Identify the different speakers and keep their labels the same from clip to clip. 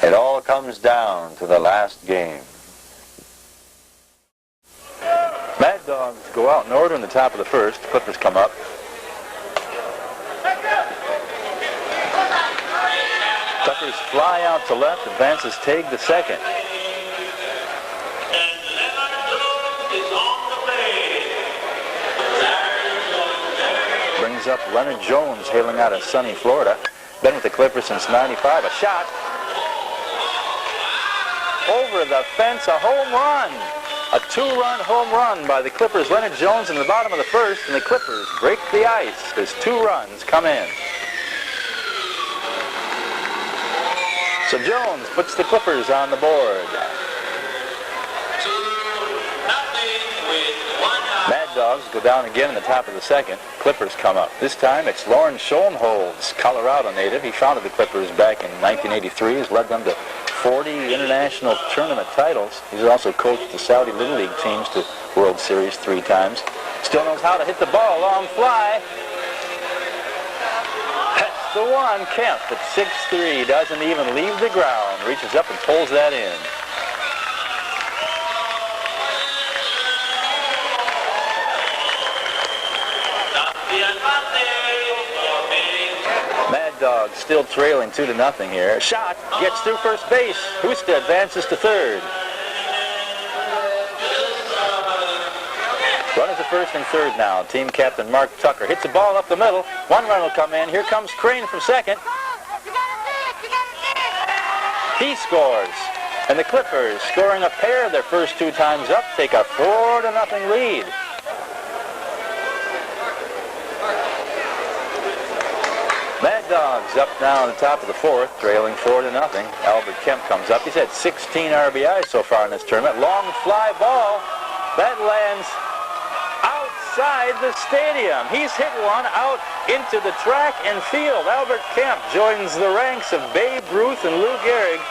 Speaker 1: It all comes down to the last game. Mad Dogs go out in order in the top of the first. Clippers come up. Tuckers fly out to left, advances Tague to second. Brings up Leonard Jones, hailing out of sunny Florida. Been with the Clippers since '95. A shot. Over the fence, a home run. A two-run home run by the Clippers. Leonard Jones in the bottom of the first, and the Clippers break the ice as 2 runs come in. So Jones puts the Clippers on the board. Mad Dogs go down again in the top of the second. Clippers come up. This time it's Lawrence Schoenholz, Colorado native. He founded the Clippers back in 1983. He's led them to 40 international tournament titles. He's also coached the Saudi Little League teams to World Series 3 times. Still knows how to hit the ball. Long fly. That's the one. Kemp at 6'3", doesn't even leave the ground. Reaches up and pulls that in. Mad Dogs still trailing 2-0 here. Shot gets through first base. Husta advances to third. Runners at first and third now. Team captain Mark Tucker hits the ball up the middle. 1 run will come in. Here comes Crane from second. He scores. And the Clippers, scoring a pair their first 2 times up, take a 4-0 lead. Mad Dogs up now on the top of the fourth, trailing 4-0. Albert Kemp comes up. He's had 16 RBIs so far in this tournament. Long fly ball. That lands outside the stadium. He's hit one out into the track and field. Albert Kemp joins the ranks of Babe Ruth and Lou Gehrig.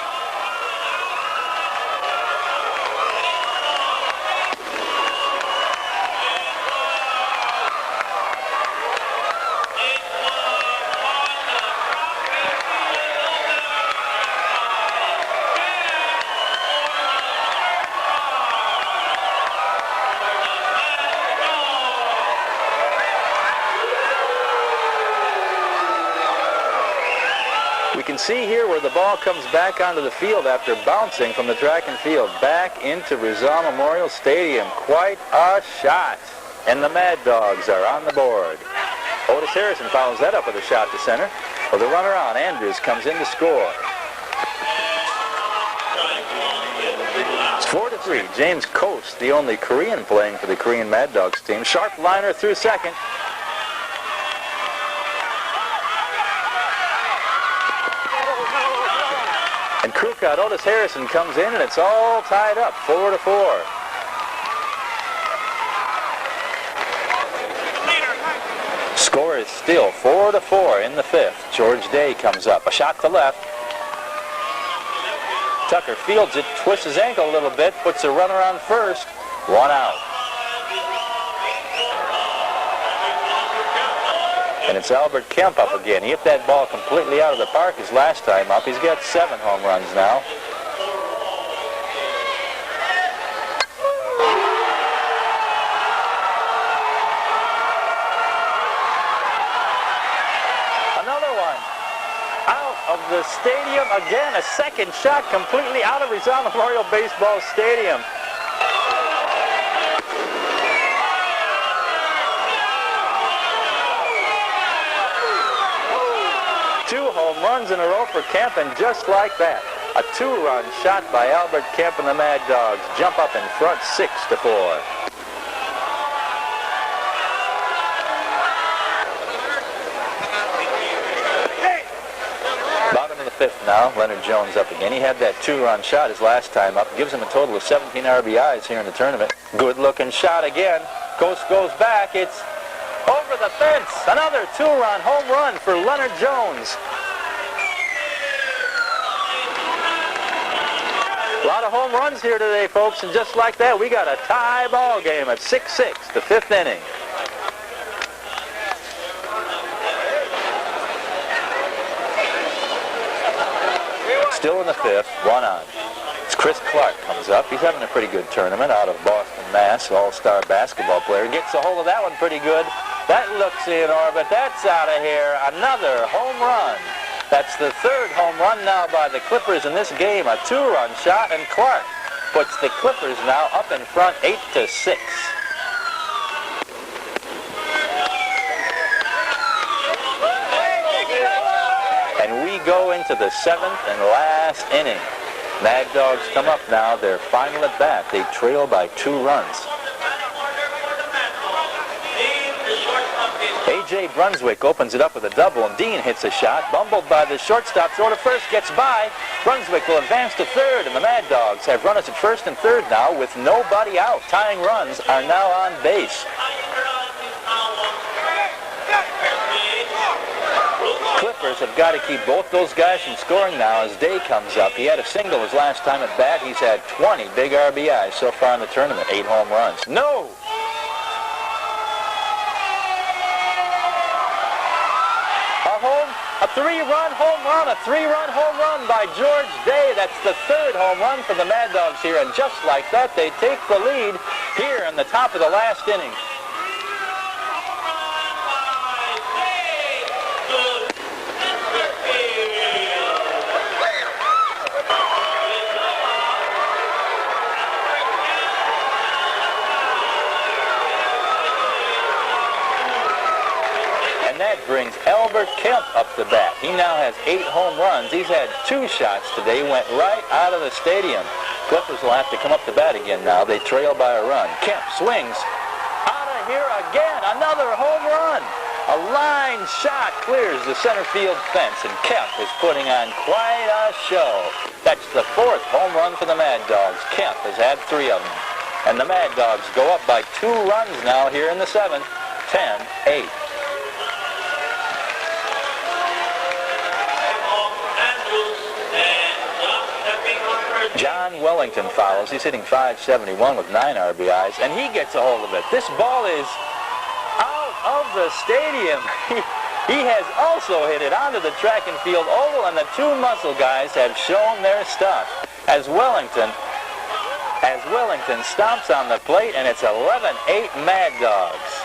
Speaker 1: See here where the ball comes back onto the field after bouncing from the track and field back into Rizal Memorial Stadium. Quite a shot. And the Mad Dogs are on the board. Otis Harrison follows that up with a shot to center. With a runner on, Andrews comes in to score. It's 4-3. James Coast, the only Korean playing for the Korean Mad Dogs team. Sharp liner through second. And crew cut Otis Harrison comes in, and it's all tied up, 4-4. Score is still 4-4 in the fifth. George Day comes up. A shot to left. Tucker fields it, twists his ankle a little bit, puts a runner on first. 1 out. And it's Albert Kemp up again. He hit that ball completely out of the park his last time up. He's got 7 home runs now. Another one. Out of the stadium again. A second shot completely out of Rizal Memorial Baseball Stadium. Home runs in a row for Kemp, and just like that, a 2-run shot by Albert Kemp, and the Mad Dogs jump up in front 6-4. Bottom of the fifth now. Leonard Jones up again. He had that 2-run shot his last time up. Gives him a total of 17 RBIs here in the tournament. Good-looking shot again. Coast goes back. It's over the fence. Another 2-run home run for Leonard Jones. A lot of home runs here today, folks, and just like that, we got a tie ball game at 6-6, the 5th inning. Still in the 5th, 1 on. It's Chris Clark comes up. He's having a pretty good tournament out of Boston, Mass. All-star basketball player. Gets a hold of that one pretty good. That looks in orbit. That's out of here. Another home run. That's the 3rd home run now by the Clippers in this game. A 2-run shot, and Clark puts the Clippers now up in front 8-6. And we go into the 7th and last inning. Mad Dogs come up now. Their final at bat. They trail by 2 runs. A.J. Brunswick opens it up with a double, and Dean hits a shot. Bumbled by the shortstop. Throw to first. Gets by. Brunswick will advance to 3rd, and the Mad Dogs have runners at 1st and 3rd now with nobody out. Tying runs are now on base. Clippers have got to keep both those guys from scoring now as Day comes up. He had a single his last time at bat. He's had 20 big RBIs so far in the tournament. 8 home runs. No! A 3-run home run. A 3-run home run by George Day. That's the 3rd home run for the Mad Dogs here. And just like that, they take the lead here in the top of the last inning. That brings Albert Kemp up to bat. He now has 8 home runs. He's had 2 shots today, went right out of the stadium. Clippers will have to come up to bat again now. They trail by a run. Kemp swings out of here again. Another home run. A line shot clears the center field fence, and Kemp is putting on quite a show. That's the 4th home run for the Mad Dogs. Kemp has had 3 of them. And the Mad Dogs go up by 2 runs now here in the 7th, 10-8. John Wellington follows. He's hitting .571 with 9 RBIs, and he gets a hold of it. This ball is out of the stadium. He has also hit it onto the track and field oval, and the 2 muscle guys have shown their stuff. As Wellington stomps on the plate, and it's 11-8 Mad Dogs.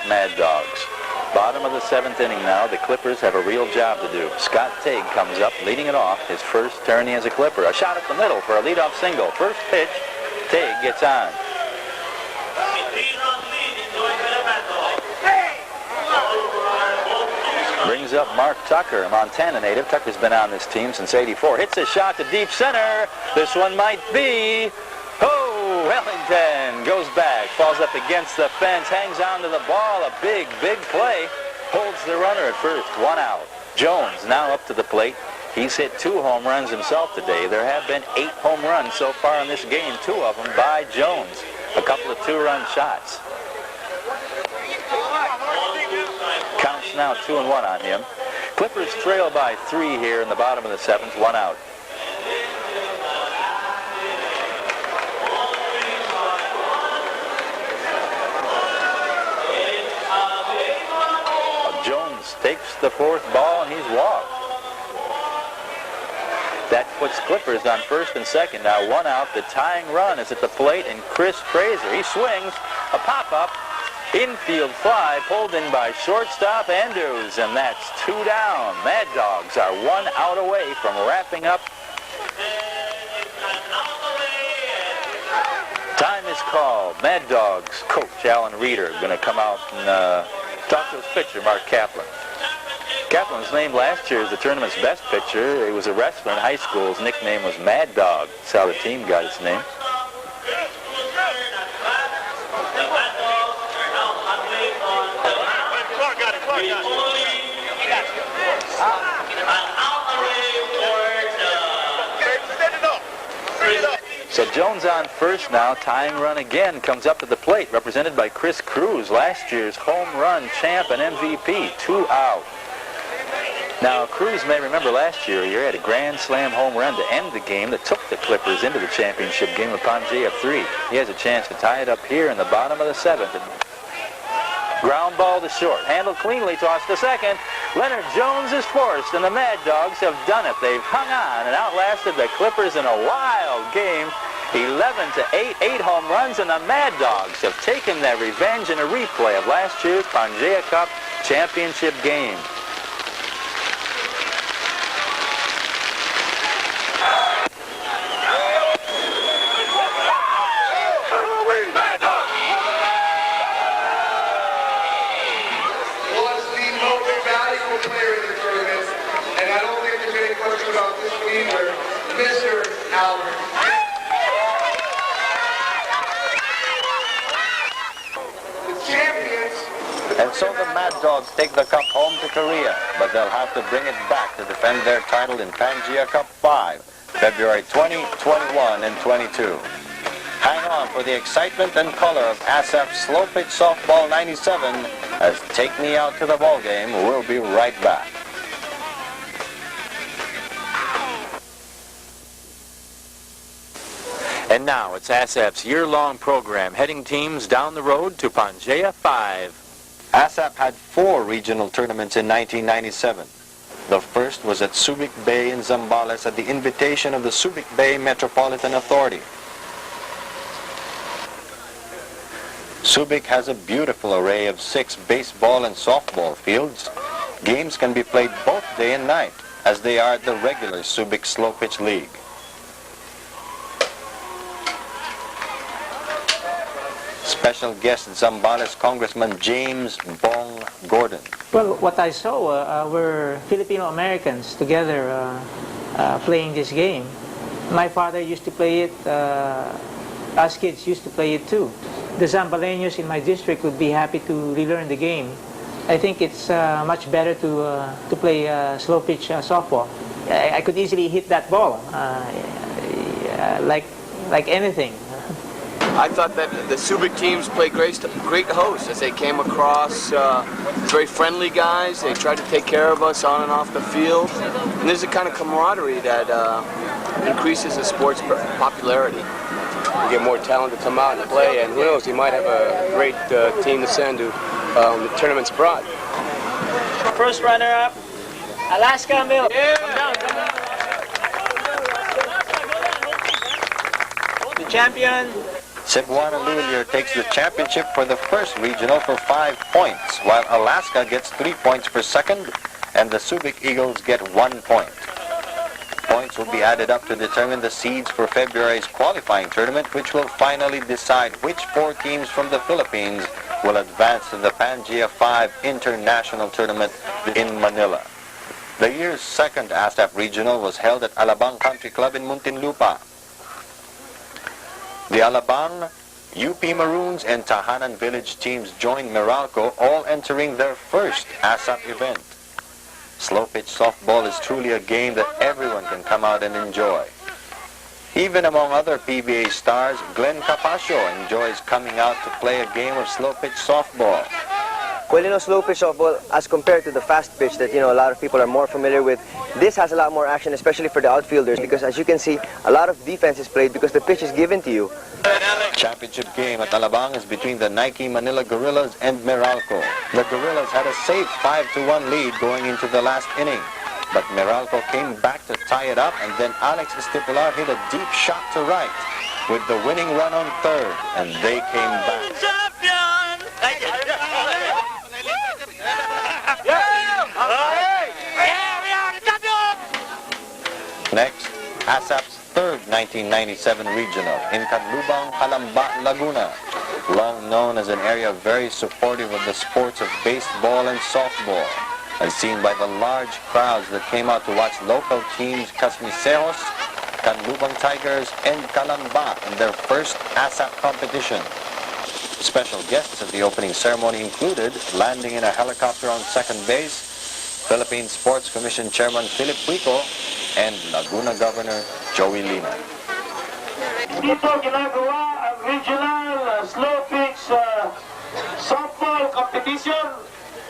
Speaker 1: Mad Dogs. Bottom of the 7th inning now. The Clippers have a real job to do. Scott Teague comes up, leading it off. His first turn as a Clipper. A shot at the middle for a leadoff single. First pitch, Teague gets on. Brings up Mark Tucker, a Montana native. Tucker's been on this team since '84. Hits a shot to deep center. This one might be... Oh, Wellington goes back, falls up against the fence, hangs on to the ball. A big, big play. Holds the runner at first. 1 out. Jones now up to the plate. He's hit 2 home runs himself today. There have been 8 home runs so far in this game, 2 of them by Jones. A couple of 2-run shots. Counts now 2-1 on him. Clippers trail by 3 here in the bottom of the 7th, 1 out. Takes the 4th ball, and he's walked. That puts Clippers on 1st and 2nd. Now 1 out. The tying run is at the plate, and Chris Fraser. He swings. A pop-up. Infield fly pulled in by shortstop Andrews, and that's 2 down. Mad Dogs are 1 out away from wrapping up. Time is called. Mad Dogs coach Alan Reeder going to come out and talk to his pitcher, Mark Kaplan. Kaplan was named last year as the tournament's best pitcher. He was a wrestler in high school. His nickname was Mad Dog. That's how the team got its name. So Jones on first now. Tying run again comes up to the plate, represented by Chris Cruz, last year's home run champ and MVP. 2 out. Now, Cruz may remember last year he had a grand slam home run to end the game that took the Clippers into the championship game upon JF3. He has a chance to tie it up here in the bottom of the 7th. And Ground ball to short. Handled cleanly, tossed to second. Leonard Jones is forced, and the Mad Dogs have done it. They've hung on and outlasted the Clippers in a wild game. 11-8, 8 home runs, and the Mad Dogs have taken their revenge in a replay of last year's Pangea Cup championship game.
Speaker 2: Mr. Albert. The champions.
Speaker 3: And so the Mad Dogs take the cup home to Korea, but they'll have to bring it back to defend their title in Pangea Cup 5, February 20, 21, and 22. Hang on for the excitement and color of ASAP's Slo-Pitch Softball 97 as Take Me Out to the Ballgame. We'll be right back.
Speaker 1: And now it's ASAP's year-long program heading teams down the road to Pangea 5.
Speaker 3: ASAP had 4 regional tournaments in 1997. The first was at Subic Bay in Zambales at the invitation of the Subic Bay Metropolitan Authority. Subic has a beautiful array of 6 baseball and softball fields. Games can be played both day and night, as they are at the regular Subic Slo-Pitch League. Special guest Zambales Congressman James Bong Gordon.
Speaker 4: Well, what I saw were Filipino Americans together playing this game. My father used to play it, us kids used to play it too. The Zambaleños in my district would be happy to relearn the game. I think it's much better to play slow-pitch softball. I could easily hit that ball like anything.
Speaker 5: I thought that the Subic teams played great hosts as they came across very friendly guys. They tried to take care of us on and off the field. And there's a kind of camaraderie that increases the sport's popularity. You get more talent to come out and play, and who knows, you might have a great team to send to the tournaments abroad.
Speaker 4: First runner-up, Alaska Milk. Yeah. Come down. The champion.
Speaker 3: Cebuana Lulier takes the championship for the first regional for 5 points, while Alaska gets 3 points per second, and the Subic Eagles get 1 point. Points will be added up to determine the seeds for February's qualifying tournament, which will finally decide which 4 teams from the Philippines will advance to the Pangea 5 International Tournament in Manila. The year's second ASAP Regional was held at Alabang Country Club in Muntinlupa. The Alabang, UP Maroons, and Tahanan Village teams joined Meralco, all entering their first ASAP event. Slo-Pitch Softball is truly a game that everyone can come out and enjoy. Even among other PBA stars, Glenn Capascio enjoys coming out to play a game of Slo-Pitch Softball.
Speaker 6: Well, slow-pitch softball, as compared to the fast pitch that, a lot of people are more familiar with, this has a lot more action, especially for the outfielders, because as you can see, a lot of defense is played because the pitch is given to you.
Speaker 3: Championship game at Alabang is between the Nike Manila Gorillas and Meralco. The Gorillas had a safe 5-1 lead going into the last inning, but Meralco came back to tie it up, and then Alex Estipular hit a deep shot to right with the winning run on third, and they came back. Next, ASAP's third 1997 regional in Canlubang, Calamba, Laguna. Long known as an area very supportive of the sports of baseball and softball, as seen by the large crowds that came out to watch local teams Casmisejos, Canlubang Tigers, and Calamba in their first ASAP competition. Special guests at the opening ceremony included, landing in a helicopter on second base, Philippine Sports Commission Chairman Philip Puico, and Laguna Governor Joey Lina.
Speaker 7: Dito ginagawa ang regional slow-pitch softball competition.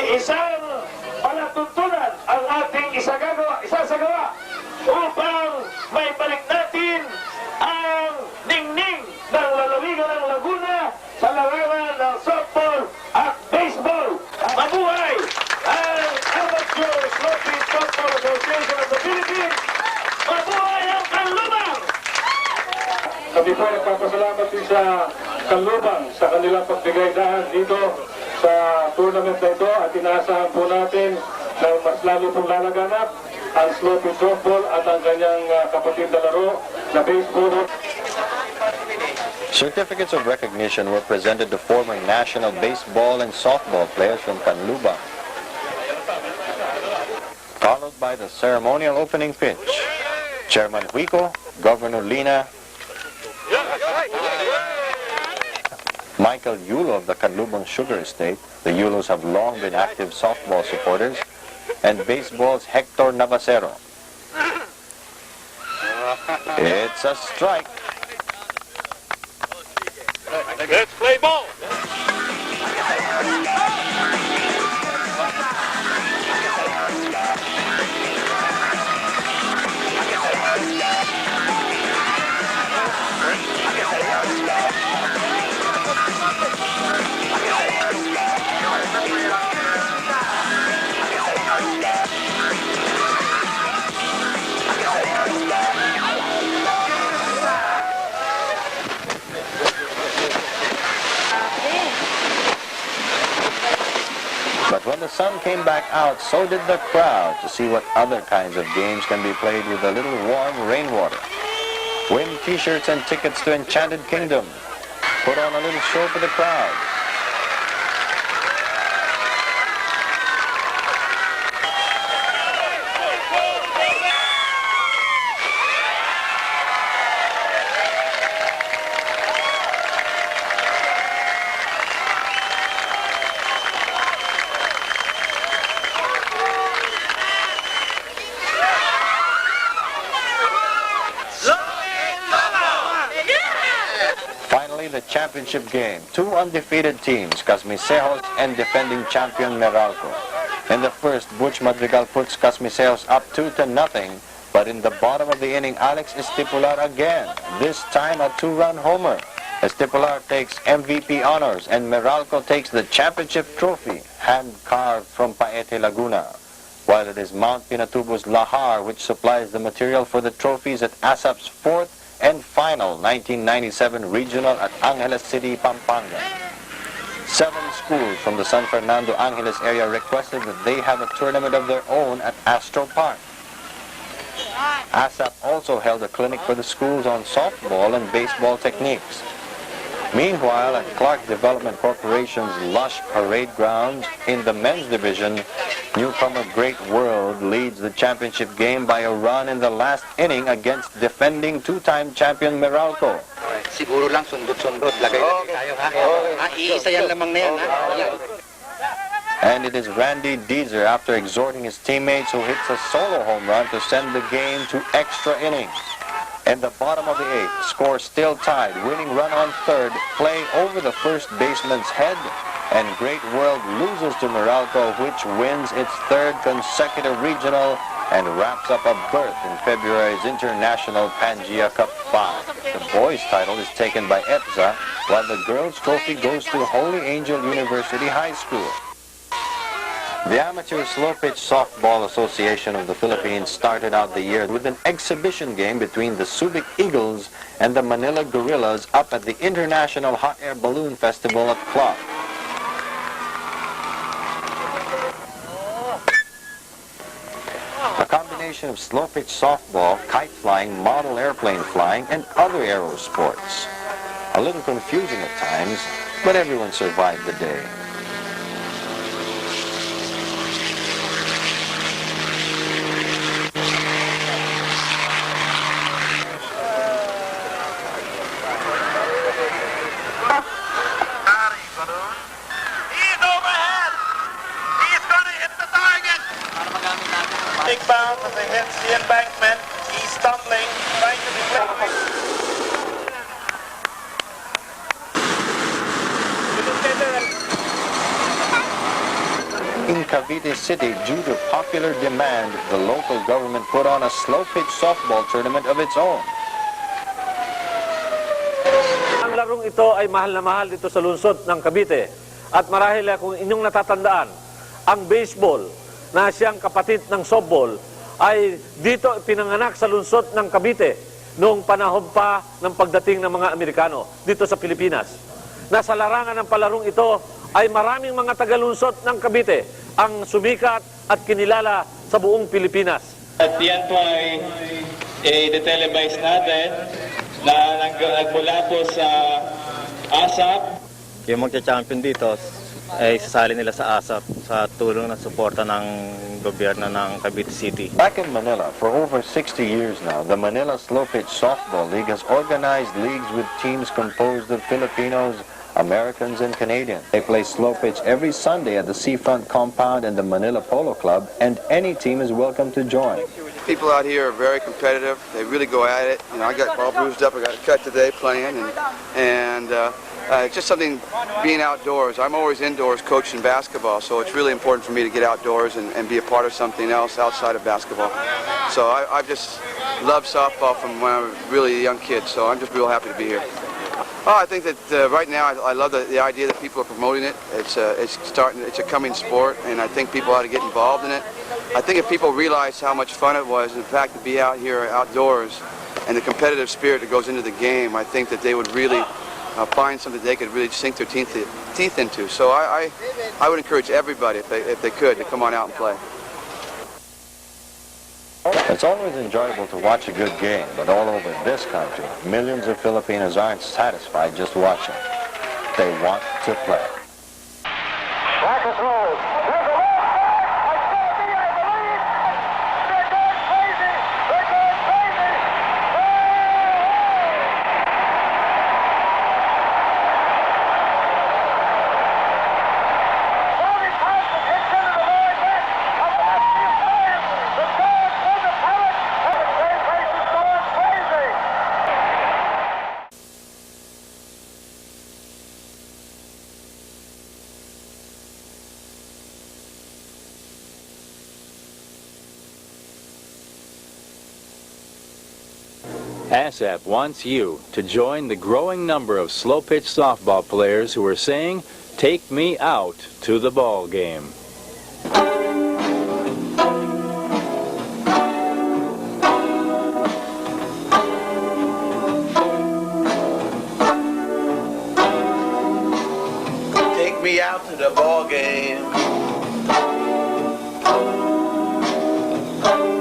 Speaker 7: Isang palatuntunan ang ating isasagawa upang may balik natin ang ningning ng lalawigan ng Laguna sa larangan ng softball at baseball. po nagpapasalamat din sa Kanlubang sa kanilang pagbigay daan dito sa tournament na ito at inaasahan po natin na mas lalo pong lalaganap ang Slo-Pitch Softball at ang kanyang kapatid na laro na baseball.
Speaker 3: Certificates of recognition were presented to former national baseball and softball players from Canlubang, followed by the ceremonial opening pitch. Chairman Huico, Governor Lina, Michael Yulo of the Canlubang Sugar Estate. The Yulos have long been active softball supporters, and baseball's Hector Navasero. It's a strike.
Speaker 7: Let's play ball!
Speaker 3: But when the sun came back out, so did the crowd to see what other kinds of games can be played with a little warm rainwater. Win t-shirts and tickets to Enchanted Kingdom. Put on a little show for the crowd. Finally, the championship game. Two undefeated teams, Casmisejos and defending champion Meralco. In the first, Butch Madrigal puts Casmisejos up 2-0, but in the bottom of the inning, Alex Estipular again, this time a two-run homer. Estipular takes MVP honors, and Meralco takes the championship trophy, hand-carved from Paete, Laguna. While it is Mount Pinatubo's Lahar which supplies the material for the trophies at ASAP's fourth and final 1997 regional at Angeles City, Pampanga. 7 schools from the San Fernando Angeles area requested that they have a tournament of their own at Astro Park. ASAP also held a clinic for the schools on softball and baseball techniques. Meanwhile, at Clark Development Corporation's lush parade grounds in the men's division, newcomer Great World leads the championship game by a run in the last inning against defending two-time champion Meralco.
Speaker 8: Siguro lang sundot-sundot. Lagay tayo ha. Iisa yan lamang na yan ha.
Speaker 3: And it is Randy Deezer, after exhorting his teammates, who hits a solo home run to send the game to extra innings. In the bottom of the 8th, score still tied, winning run on third, play over the first baseman's head, and Great World loses to Meralco, which wins its third consecutive regional and wraps up a berth in February's International Pangea Cup 5. The boys' title is taken by EPSA, while the girls' trophy goes to Holy Angel University High School. The Amateur Slo-Pitch Softball Association of the Philippines started out the year with an exhibition game between the Subic Eagles and the Manila Gorillas up at the International Hot Air Balloon Festival at Clark. A combination of slow-pitch softball, kite flying, model airplane flying, and other aero sports. A little confusing at times, but everyone survived the day.
Speaker 7: Big bounce as he hits the embankment. He's stumbling, trying to deflect.
Speaker 3: In Cavite City, due to popular demand, the local government put on a slow-pitch softball tournament of its own.
Speaker 9: Ang larong ito ay mahal na mahal dito sa lungsod ng Cavite. At marahil kung inyong natatandaan, ang baseball na siyang kapatid ng softball ay dito pinanganak sa lungsod ng Cavite. noong panahon pa ng pagdating ng mga Amerikano dito sa Pilipinas. Nasa larangan ng palarong ito ay maraming mga tagalunsod ng Cavite ang sumikat at kinilala sa buong Pilipinas.
Speaker 10: At yan po ay i-televise natin na nagmula po sa ASAP.
Speaker 3: Yung magcha-champion dito ay sasali nila sa ASAP sa tulong ng suporta ng gobyerno ng Cavite City. Back in Manila, for over 60 years now, the Manila Slo-Pitch Softball League has organized leagues with teams composed of Filipinos, Americans, and Canadians. They play slow pitch every Sunday at the Seafront Compound and the Manila Polo Club, and any team is welcome to join.
Speaker 2: People out here are very competitive. They really go at it. You know, I got all bruised up. I got a cut today playing, and it's just something being outdoors. I'm always indoors coaching basketball, so it's really important for me to get outdoors and be a part of something else outside of basketball. So I've just loved softball from when I was really a young kid, so I'm just real happy to be here. Oh, I think that right now I love the idea that people are promoting it. It's a coming sport, and I think people ought to get involved in it. I think if people realize how much fun it was, in fact, to be out here outdoors and the competitive spirit that goes into the game, I think that they would really find something they could really sink their teeth into. So I would encourage everybody, if they could, to come on out and play.
Speaker 3: It's always enjoyable to watch a good game, but all over this country, millions of Filipinos aren't satisfied just watching. They want to play.
Speaker 1: ASAP wants you to join the growing number of slow-pitch softball players who are saying, "Take me out to the ball game."
Speaker 11: Take me out to the ball game.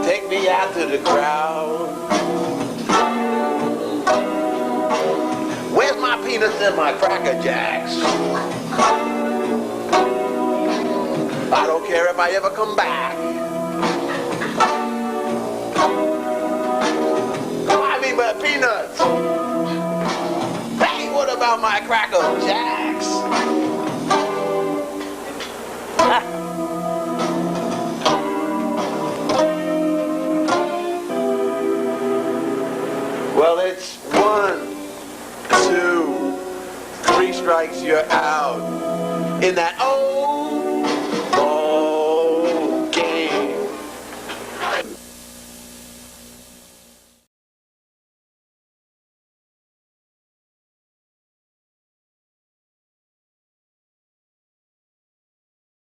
Speaker 11: Take me out to the crowd. Where's my peanuts and my Cracker Jacks? I don't care if I ever come back. I mean my peanuts. Hey, what about my Cracker Jacks? Well, it's 1, 2, 3 strikes, you're out. In that old